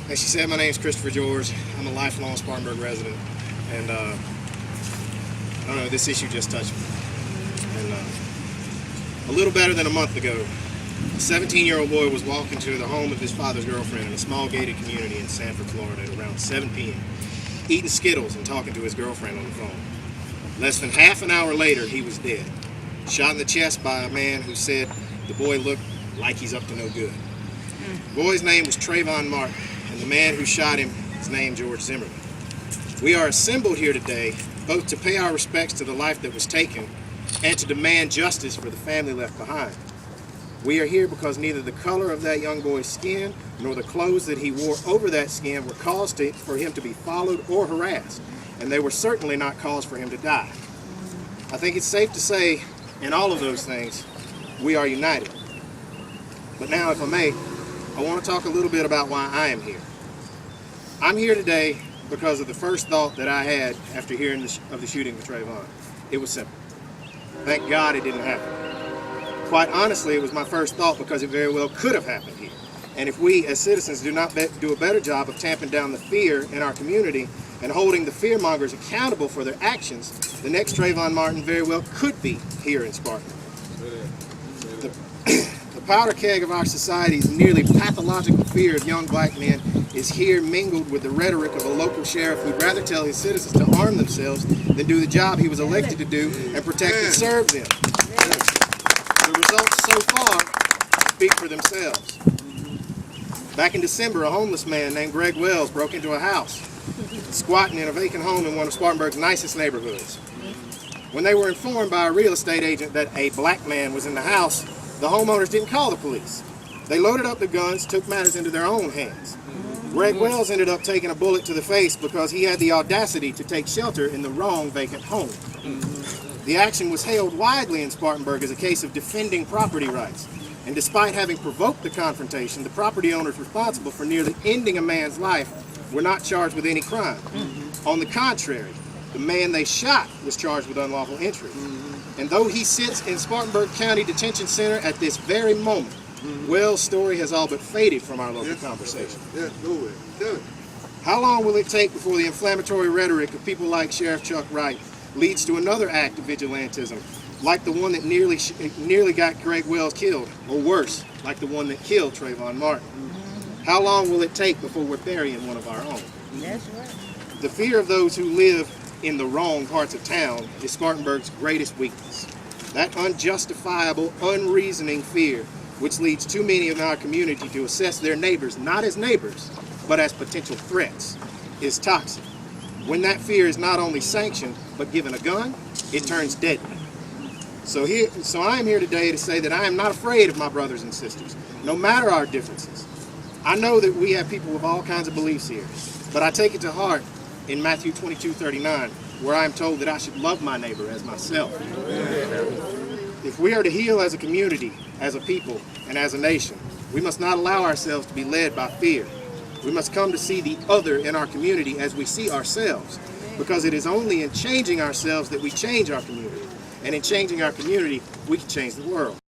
As she said, my name is Christopher George. I'm a lifelong Spartanburg resident, and I don't know, this issue just touched me. And a little better than a month ago, a 17-year-old boy was walking to the home of his father's girlfriend in a small gated community in Sanford, Florida at around 7 p.m., eating Skittles and talking to his girlfriend on the phone. Less than half an hour later, he was dead, shot in the chest by a man who said the boy looked like he's up to no good. The boy's name was Trayvon Martin, and the man who shot him is named George Zimmerman. We are assembled here today both to pay our respects to the life that was taken and to demand justice for the family left behind. We are here because neither the color of that young boy's skin nor the clothes that he wore over that skin were cause for him to be followed or harassed, and they were certainly not cause for him to die. I think it's safe to say, in all of those things, we are united. But now, if I may, I want to talk a little bit about why I am here. I'm here today because of the first thought that I had after hearing of the shooting of Trayvon. It was simple. Thank God it didn't happen. Quite honestly, it was my first thought because it very well could have happened here. And if we as citizens do not do a better job of tamping down the fear in our community and holding the fearmongers accountable for their actions, the next Trayvon Martin very well could be here in Spartanburg. The powder keg of our society's nearly pathological fear of young black men is here mingled with the rhetoric of a local sheriff who'd rather tell his citizens to arm themselves than do the job he was elected to do and protect and serve them. The results so far speak for themselves. Back in December, a homeless man named Greg Wells broke into a house, squatting in a vacant home in one of Spartanburg's nicest neighborhoods. When they were informed by a real estate agent that a black man was in the house, the homeowners didn't call the police. They loaded up the guns, took matters into their own hands. Greg Wells ended up taking a bullet to the face because he had the audacity to take shelter in the wrong vacant home. The action was hailed widely in Spartanburg as a case of defending property rights. And despite having provoked the confrontation, the property owners responsible for nearly ending a man's life were not charged with any crime. On the contrary, the man they shot was charged with unlawful entry. And though he sits in Spartanburg County Detention Center at this very moment, Wells' story has all but faded from our local conversation. How long will it take before the inflammatory rhetoric of people like Sheriff Chuck Wright leads to another act of vigilantism, like the one that nearly got Greg Wells killed, or worse, like the one that killed Trayvon Martin? How long will it take before we're burying one of our own? That's right. The fear of those who live in the wrong parts of town is Spartanburg's greatest weakness. That unjustifiable, unreasoning fear, which leads too many in our community to assess their neighbors not as neighbors, but as potential threats, is toxic. When that fear is not only sanctioned, but given a gun, it turns deadly. So I am here today to say that I am not afraid of my brothers and sisters, no matter our differences. I know that we have people with all kinds of beliefs here, but I take it to heart in Matthew 22:39, where I am told that I should love my neighbor as myself. If we are to heal as a community, as a people, and as a nation, we must not allow ourselves to be led by fear. We must come to see the other in our community as we see ourselves, because it is only in changing ourselves that we change our community. And in changing our community, we can change the world.